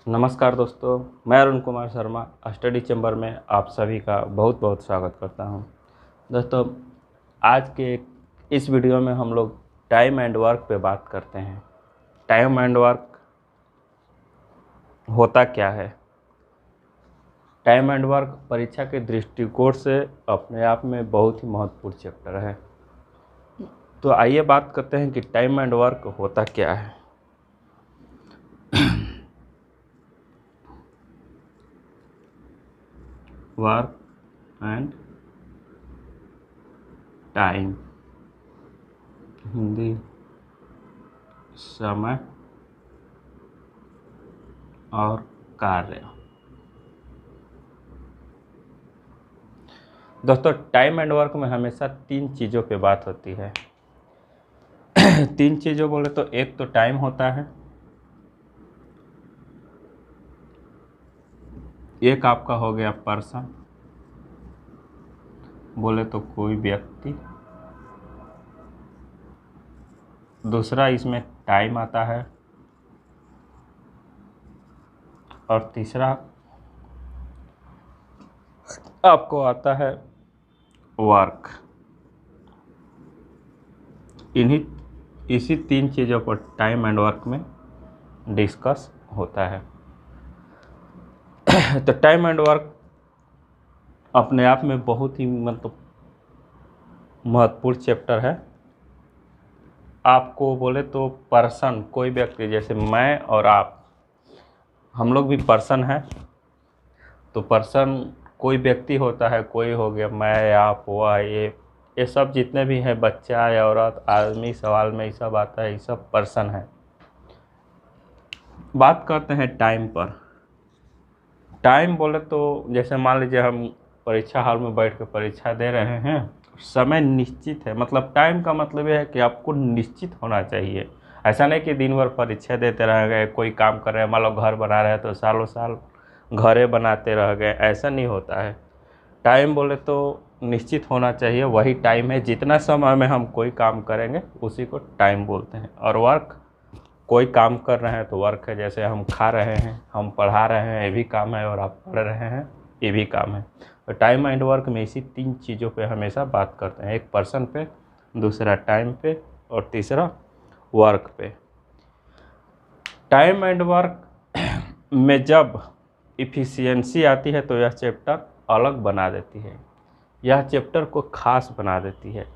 नमस्कार दोस्तों, मैं अरुण कुमार शर्मा स्टडी चैम्बर में आप सभी का बहुत बहुत स्वागत करता हूं। दोस्तों, आज के इस वीडियो में हम लोग टाइम एंड वर्क पे बात करते हैं। टाइम एंड वर्क होता क्या है? टाइम एंड वर्क परीक्षा के दृष्टिकोण से अपने आप में बहुत ही महत्वपूर्ण चैप्टर है। तो आइए बात करते हैं कि टाइम एंड वर्क होता क्या है। वर्क एंड टाइम, हिंदी समय और कार्य। दोस्तों, टाइम एंड वर्क में हमेशा तीन चीज़ों पे बात होती है। तीन चीज़ों बोले तो एक तो टाइम होता है, एक आपका हो गया पर्सन, बोले तो कोई व्यक्ति, दूसरा इसमें टाइम आता है और तीसरा आपको आता है वर्क। इसी तीन चीज़ों पर टाइम एंड वर्क में डिस्कस होता है। तो टाइम एंड वर्क अपने आप में बहुत ही महत्वपूर्ण चैप्टर है। आपको बोले तो पर्सन, कोई व्यक्ति, जैसे मैं और आप, हम लोग भी पर्सन हैं। तो पर्सन कोई व्यक्ति होता है, कोई हो गया मैं, आप, वह, ये सब जितने भी हैं, बच्चा या औरत, आदमी, सवाल में ये सब आता है, ये सब पर्सन है। बात करते हैं टाइम पर। टाइम बोले तो जैसे मान लीजिए हम परीक्षा हॉल में बैठ कर परीक्षा दे रहे हैं, समय निश्चित है। मतलब टाइम का मतलब यह है कि आपको निश्चित होना चाहिए। ऐसा नहीं कि दिन भर परीक्षा देते रह गए, कोई काम कर रहे हैं, मान लो घर बना रहे हैं तो सालों साल घरे बनाते रह गए, ऐसा नहीं होता है। टाइम बोले तो निश्चित होना चाहिए, वही टाइम है। जितना समय में हम कोई काम करेंगे उसी को टाइम बोलते हैं। और वर्क, कोई काम कर रहे हैं तो वर्क है। जैसे हम खा रहे हैं, हम पढ़ा रहे हैं, ये भी काम है, और आप पढ़ रहे हैं, ये भी काम है। तो टाइम एंड वर्क में इसी तीन चीज़ों पे हमेशा बात करते हैं। एक पर्सन पे, दूसरा टाइम पे और तीसरा वर्क पे। टाइम एंड वर्क में जब इफ़िशियंसी आती है तो यह चैप्टर अलग बना देती है, यह चैप्टर को खास बना देती है।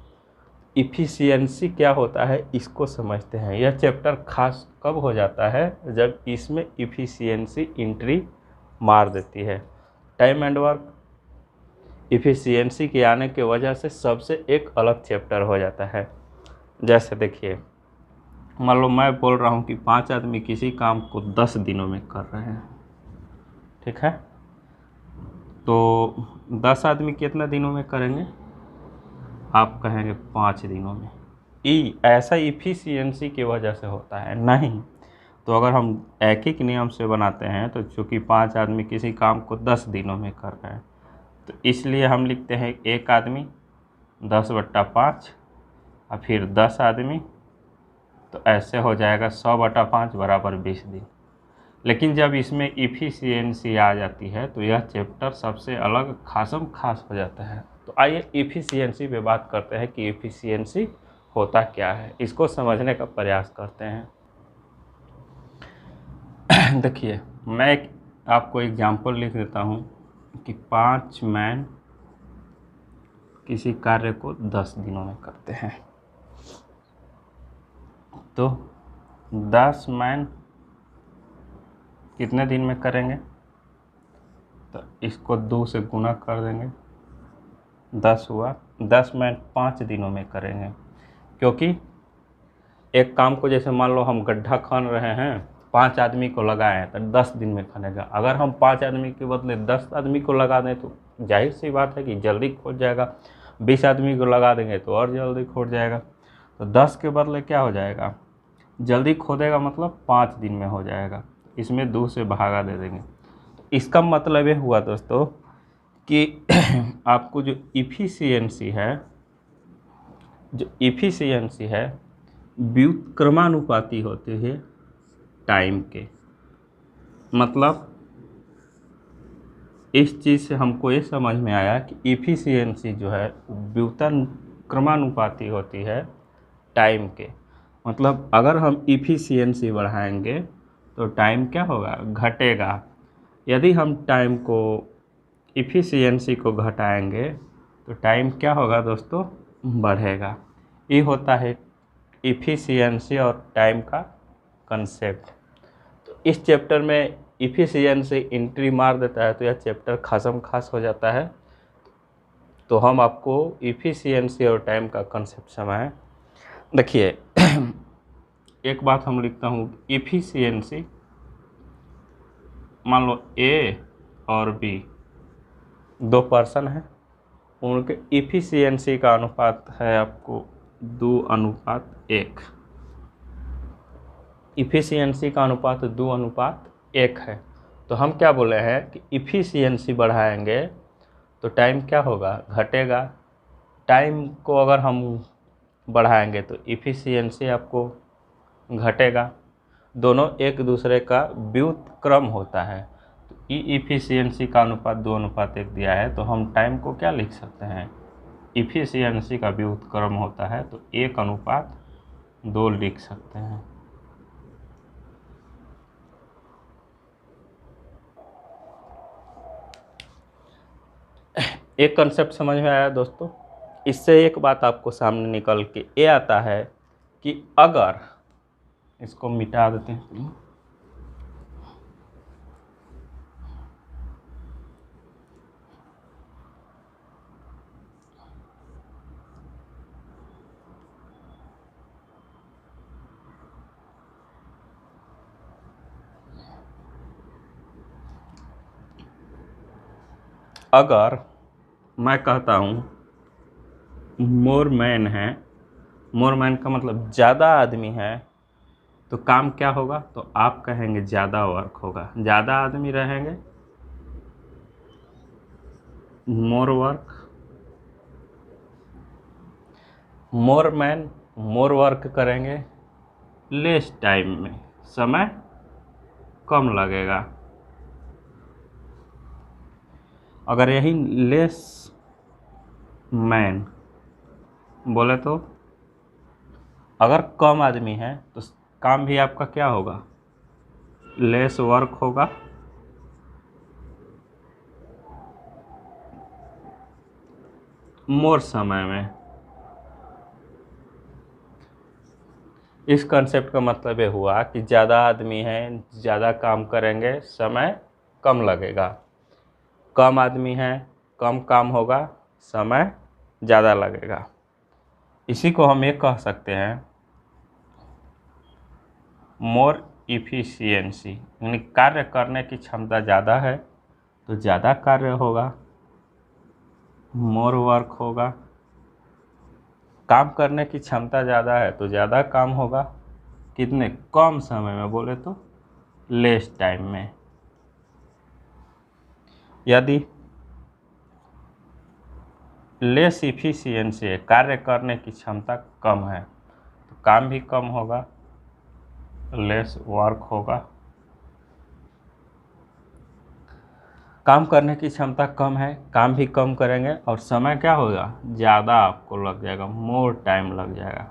इफ़िशियंसी क्या होता है इसको समझते हैं। यह चैप्टर खास कब हो जाता है? जब इसमें इफ़िशियंसी एंट्री मार देती है। टाइम एंड वर्क इफ़िशियंसी के आने की वजह से सबसे एक अलग चैप्टर हो जाता है। जैसे देखिए, मान लो मैं बोल रहा हूँ कि 5 आदमी किसी काम को 10 दिनों में कर रहे हैं, ठीक है? तो 10 आदमी कितना दिनों में करेंगे? आप कहेंगे 5 दिनों में। ऐसा इफ़िशियंसी की वजह से होता है? नहीं। तो अगर हम एक ही नियम से बनाते हैं तो चूँकि 5 आदमी किसी काम को 10 दिनों में कर रहे हैं, तो इसलिए हम लिखते हैं एक आदमी 10/5 और फिर 10 आदमी, तो ऐसे हो जाएगा 100/5 बराबर 20 दिन। लेकिन जब इसमें इफ़िशियंसी आ जाती है तो यह चैप्टर सबसे अलग खासम खास हो जाता है। तो आइए इफ़िशियंसी पे बात करते हैं कि इफ़िशियंसी होता क्या है, इसको समझने का प्रयास करते हैं। देखिए, मैं आपको एग्जांपल लिख देता हूँ कि 5 मैन किसी कार्य को 10 दिनों में करते हैं। तो 10 मैन कितने दिन में करेंगे? तो इसको 2 से गुना कर देंगे, 10 हुआ। 10 मैन 5 दिनों में करेंगे, क्योंकि एक काम को जैसे मान लो हम गड्ढा खन रहे हैं, 5 आदमी को लगाए तो 10 दिन में खनेगा। अगर हम 5 आदमी के बदले 10 आदमी को लगा दें तो जाहिर सी बात है कि जल्दी खोद जाएगा। 20 आदमी को लगा देंगे तो और जल्दी खोद जाएगा। तो 10 के बदले क्या हो जाएगा? जल्दी खोदेगा, मतलब 5 दिन में हो जाएगा। इसमें 2 से भागा दे देंगे। इसका मतलब ये हुआ दोस्तों कि आपको जो इफ़िशियंसी है व्युत्क्रमानुपाती होते हैं टाइम के। मतलब इस चीज़ से हमको ये समझ में आया कि इफ़िशियंसी जो है व्युत्क्रमानुपाती होती है टाइम के। मतलब अगर हम इफ़िशियंसी बढ़ाएंगे तो टाइम क्या होगा, घटेगा। यदि हम टाइम को इफ़िशियंसी को घटाएंगे तो टाइम क्या होगा दोस्तों, बढ़ेगा। ये होता है इफ़िशियंसी और टाइम का कंसेप्ट। तो इस चैप्टर में इफ़िशियंसी एंट्री मार देता है तो यह चैप्टर ख़त्म खास हो जाता है। तो हम आपको इफ़िशियंसी और टाइम का कंसेप्ट समझाएं। देखिए एक बात हम लिखता हूँ, इफ़िशियंसी, मान लो ए और बी दो पर्सन हैं, उनके इफ़िशियंसी का अनुपात है आपको 2:1। इफ़िशियंसी का अनुपात 2:1 है। तो हम क्या बोले हैं कि इफ़िशियंसी बढ़ाएंगे तो टाइम क्या होगा, घटेगा। टाइम को अगर हम बढ़ाएंगे तो इफ़िशियंसी आपको घटेगा। दोनों एक दूसरे का व्युत्क्रम होता है। तो इफ़िशियंसी का अनुपात 2:1 दिया है तो हम टाइम को क्या लिख सकते हैं, इफ़िशियंसी का व्युत्क्रम होता है तो 1:2 लिख सकते हैं। एक कंसेप्ट समझ में आया दोस्तों। इससे एक बात आपको सामने निकल के ये आता है कि अगर इसको मिटा देते हैं, अगर मैं कहता हूँ मोर मैन है, मोर मैन का मतलब ज़्यादा आदमी है, तो काम क्या होगा, तो आप कहेंगे ज़्यादा वर्क होगा। ज़्यादा आदमी रहेंगे, more work. More man more work करेंगे, लेस टाइम में, समय कम लगेगा। अगर यही लेस मैन बोले तो अगर कम आदमी है तो काम भी आपका क्या होगा, लेस वर्क होगा। मोर समय में। इस कंसेप्ट का मतलब ये हुआ कि ज़्यादा आदमी हैं, ज़्यादा काम करेंगे, समय कम लगेगा। कम आदमी है, कम काम होगा, समय ज़्यादा लगेगा। इसी को हम ये कह सकते हैं मोर इफ़िशियंसी, यानी कार्य करने की क्षमता ज़्यादा है तो ज़्यादा कार्य होगा, मोर वर्क होगा। काम करने की क्षमता ज़्यादा है तो ज़्यादा काम होगा, कितने कम समय में बोले तो लेस टाइम में। यदि लेस इफिशियंसी है, कार्य करने की क्षमता कम है, तो काम भी कम होगा, लेस वर्क होगा। काम करने की क्षमता कम है, काम भी कम करेंगे और समय क्या होगा, ज़्यादा आपको लग जाएगा, मोर टाइम लग जाएगा।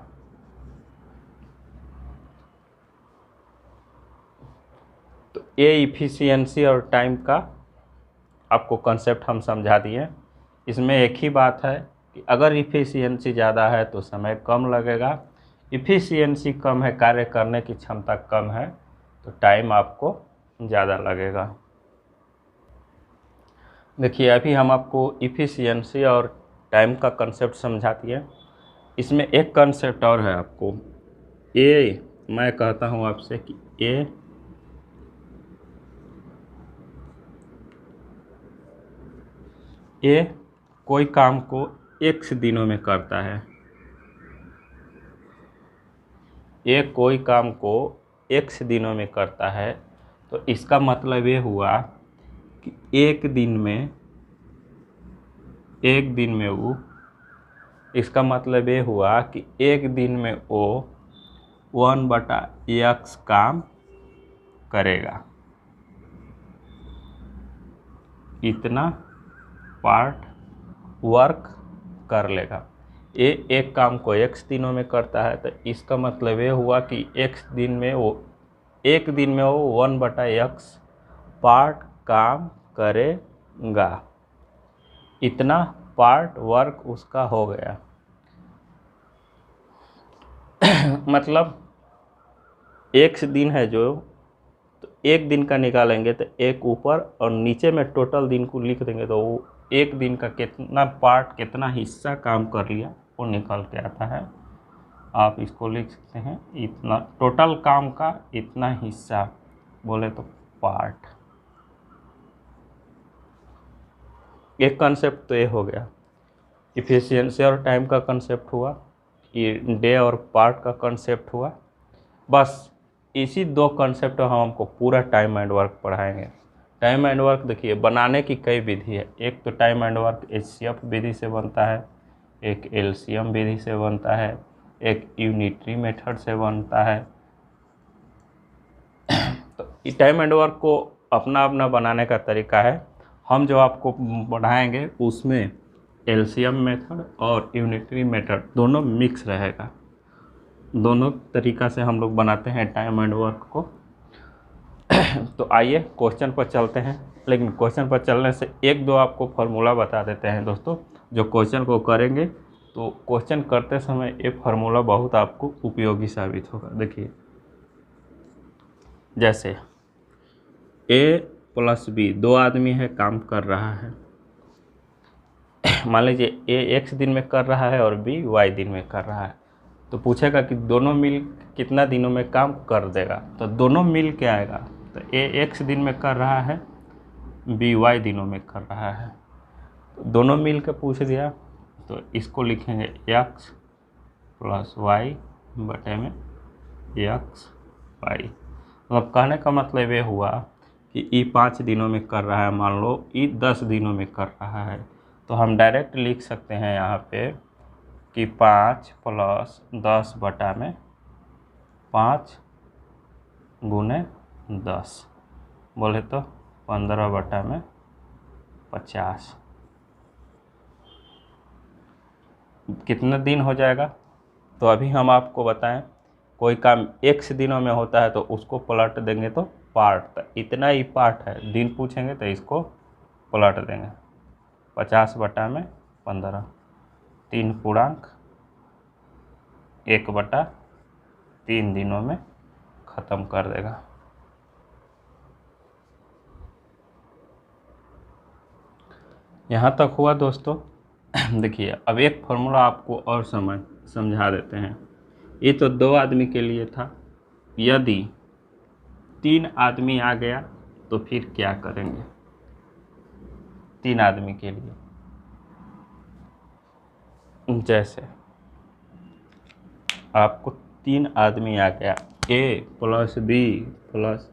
तो ये इफिशियंसी और टाइम का आपको कंसेप्ट हम समझा दिए। इसमें एक ही बात है कि अगर इफिशियंसी ज़्यादा है तो समय कम लगेगा, इफिशियंसी कम है, कार्य करने की क्षमता कम है, तो टाइम आपको ज़्यादा लगेगा। देखिए अभी हम आपको इफिशियंसी और टाइम का कंसेप्ट समझा दिए। इसमें एक कंसेप्ट और है आपको, ए, मैं कहता हूँ आपसे कि ए कोई काम को x दिनों में करता है। ए कोई काम को x दिनों में करता है, तो इसका मतलब ये हुआ कि एक दिन में वो, इसका मतलब ये हुआ कि एक दिन में वो 1/x काम करेगा, इतना पार्ट वर्क कर लेगा। ये एक काम को x दिनों में करता है, तो इसका मतलब ये हुआ कि x दिन में वो 1/x पार्ट काम करेगा, इतना पार्ट वर्क उसका हो गया। मतलब x दिन है जो, तो एक दिन का निकालेंगे तो एक ऊपर और नीचे में टोटल दिन को लिख देंगे, तो वो एक दिन का कितना पार्ट कितना हिस्सा काम कर लिया वो निकल के आता है। आप इसको लिख सकते हैं इतना टोटल काम का इतना हिस्सा, बोले तो पार्ट। एक कंसेप्ट तो ये हो गया, इफिशिएंसी और टाइम का कंसेप्ट हुआ, ये डे और पार्ट का कंसेप्ट हुआ। बस इसी 2 कंसेप्ट हम हमको पूरा टाइम एंड वर्क पढ़ाएंगे। टाइम एंड वर्क देखिए बनाने की कई विधि है। एक तो टाइम एंड वर्क HCF विधि से बनता है, एक LCM विधि से बनता है, एक यूनिटरी मेथड से बनता है। तो इस टाइम एंड वर्क को अपना अपना बनाने का तरीका है। हम जो आपको पढ़ाएंगे उसमें LCM मेथड और यूनिटरी मेथड दोनों मिक्स रहेगा। दोनों तरीका से हम लोग बनाते हैं टाइम एंड वर्क को। तो आइए क्वेश्चन पर चलते हैं, लेकिन क्वेश्चन पर चलने से एक दो आपको फार्मूला बता देते हैं दोस्तों, जो क्वेश्चन को करेंगे तो क्वेश्चन करते समय ये फार्मूला बहुत आपको उपयोगी साबित होगा। देखिए जैसे A + B 2 आदमी है काम कर रहा है, मान लीजिए A x दिन में कर रहा है और B y दिन में कर रहा है, तो पूछेगा कि दोनों मिल कितना दिनों में काम कर देगा। तो दोनों मिल के आएगा, तो A x दिन में कर रहा है, B y दिनों में कर रहा है, तो दोनों मिल के पूछ दिया, तो इसको लिखेंगे x + y बटे में x y। मतलब कहने का मतलब ये हुआ कि ई 5 दिनों में कर रहा है, मान लो ई 10 दिनों में कर रहा है, तो हम डायरेक्ट लिख सकते हैं यहाँ पे कि 5 + 10 बटा में 5 × 10 बोले तो 15 बटा में 50 कितना दिन हो जाएगा। तो अभी हम आपको बताएं, कोई काम x दिनों में होता है तो उसको पलट देंगे तो पार्ट, तो इतना ही पार्ट है, दिन पूछेंगे तो इसको पलट देंगे 50 बटा में 15, 3 पूर्णांक 1/3 दिनों में ख़त्म कर देगा। यहाँ तक हुआ दोस्तों। देखिए अब एक फार्मूला आपको और समझा देते हैं। ये तो 2 आदमी के लिए था, यदि 3 आदमी आ गया तो फिर क्या करेंगे। 3 आदमी के लिए जैसे आपको 3 आदमी आ गया, A + B +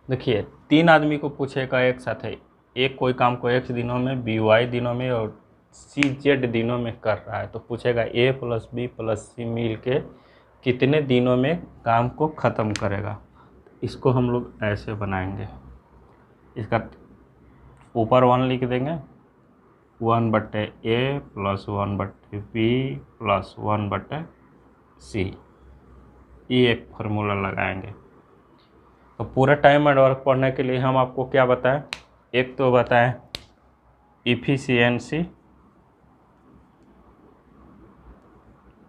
देखिए 3 आदमी को पूछेगा एक साथ है, एक कोई काम को x दिनों में, B y दिनों में और C z दिनों में कर रहा है, तो पूछेगा A + B + C मिल के कितने दिनों में काम को ख़त्म करेगा। इसको हम लोग ऐसे बनाएंगे, इसका ऊपर 1 लिख देंगे, 1/A + 1/B + 1/C, ये एक फार्मूला लगाएंगे। तो पूरा टाइम एंड वर्क पढ़ने के लिए हम आपको क्या बताएं, एक तो बताएं इफिशियंसी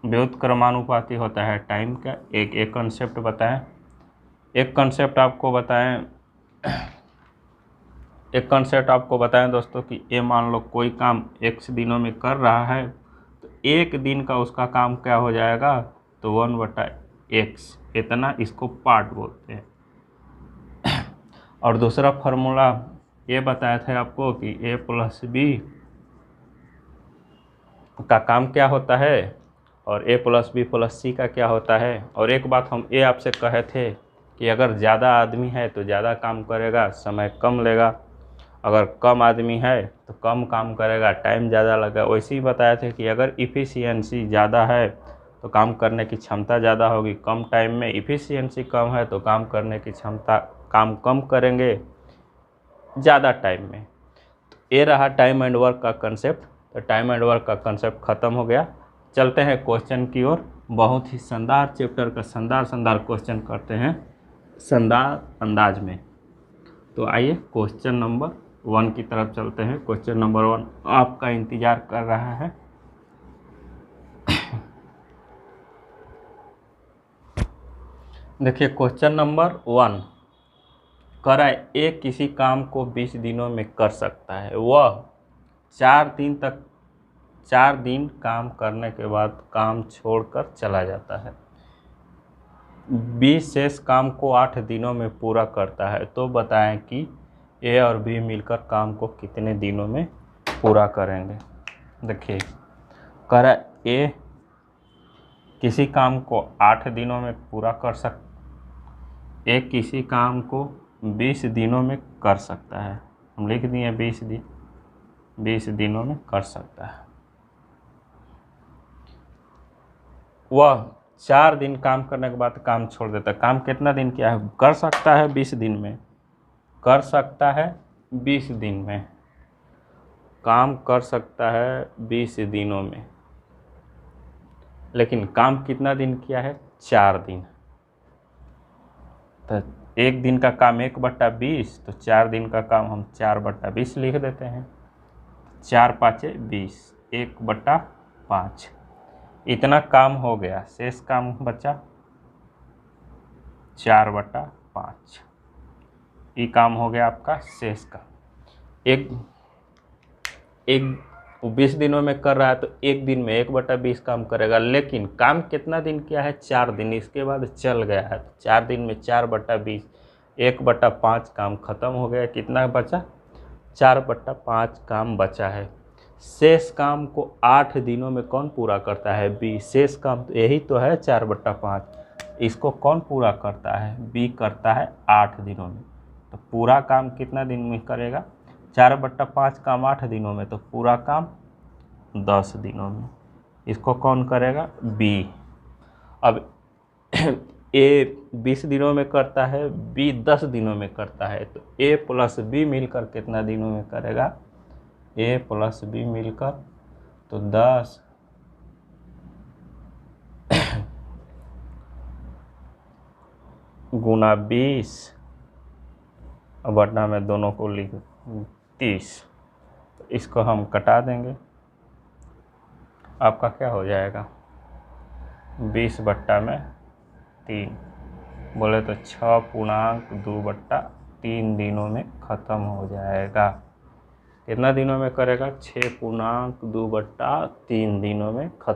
व्युत्क्रमानुपाती होता है टाइम का, एक कंसेप्ट बताएं। एक कंसेप्ट आपको बताएं दोस्तों कि ये मान लो कोई काम x दिनों में कर रहा है, तो एक दिन का उसका काम क्या हो जाएगा, तो 1/x, इतना इसको पार्ट बोलते हैं। और दूसरा फार्मूला ये बताया था आपको कि A + B का काम क्या होता है और A + B + C का क्या होता है। और एक बात हम ये आपसे कहे थे कि अगर ज़्यादा आदमी है तो ज़्यादा काम करेगा, समय कम लेगा, अगर कम आदमी है तो कम काम करेगा, टाइम ज़्यादा लगेगा। वैसे ही बताया था कि अगर इफ़िशियंसी ज़्यादा है तो काम करने की क्षमता ज़्यादा होगी, कम टाइम में इफ़िशियंसी कम है तो काम करने की क्षमता, काम कम करेंगे ज़्यादा टाइम में। तो ये रहा टाइम एंड वर्क का कंसेप्ट। तो टाइम एंड वर्क का कंसेप्ट ख़त्म हो गया। चलते हैं क्वेश्चन की ओर। बहुत ही शानदार चैप्टर का शानदार क्वेश्चन करते हैं शानदार अंदाज में। तो आइए क्वेश्चन नंबर 1 की तरफ चलते हैं। क्वेश्चन नंबर 1 आपका इंतज़ार कर रहा है। देखिए क्वेश्चन नंबर 1 कह रहा है ए किसी काम को 20 दिनों में कर सकता है। वह 4 दिन काम करने के बाद काम छोड़कर चला जाता है। बी शेष काम को 8 दिनों में पूरा करता है। तो बताएं कि ए और बी मिलकर काम को कितने दिनों में पूरा करेंगे। देखिए कह रहा है ए किसी काम को 8 दिनों में पूरा कर सकता, ए किसी काम को 20 दिनों में कर सकता है। हम लिख दिए 20 दिनों में कर सकता है। वह 4 दिन काम करने के बाद काम छोड़ देता है। काम कितना दिन किया है? कर सकता है 20 दिन में, कर सकता है 20 दिन में, काम कर सकता है 20 दिनों में, लेकिन काम कितना दिन किया है? 4 दिन। तो एक दिन का काम 1/20, तो 4 दिन का काम हम 4/20 लिख देते हैं। 4 5 20, 1/5 इतना काम हो गया। शेष काम बचा 4/5। ये काम हो गया आपका शेष का। एक 20 दिनों में कर रहा है तो एक दिन में 1/20 काम करेगा, लेकिन काम कितना दिन किया है? 4 दिन। इसके बाद चल गया है तो 4 दिन में 4/20, 1/5 काम खत्म हो गया। कितना बचा? 4/5 काम बचा है। शेष काम को 8 दिनों में कौन पूरा करता है? बी। शेष काम तो यही तो है 4/5, इसको कौन पूरा करता है? बी करता है 8 दिनों में। तो पूरा काम कितना दिन में करेगा? 4/5 काम 8 दिनों में, तो पूरा काम 10 दिनों में। इसको कौन करेगा? बी। अब ए 20 दिनों में करता है, बी 10 दिनों में करता है, तो ए प्लस बी मिलकर कितना दिनों में करेगा? ए प्लस बी मिलकर तो 10 गुना 20 और बटा में दोनों को लिख 30। तो इसको हम कटा देंगे। आपका क्या हो जाएगा? 20/3 बोले तो 6.2/3 दिनों में ख़त्म हो जाएगा। कितना दिनों में करेगा? 6.2/3 दिनों में खत्म।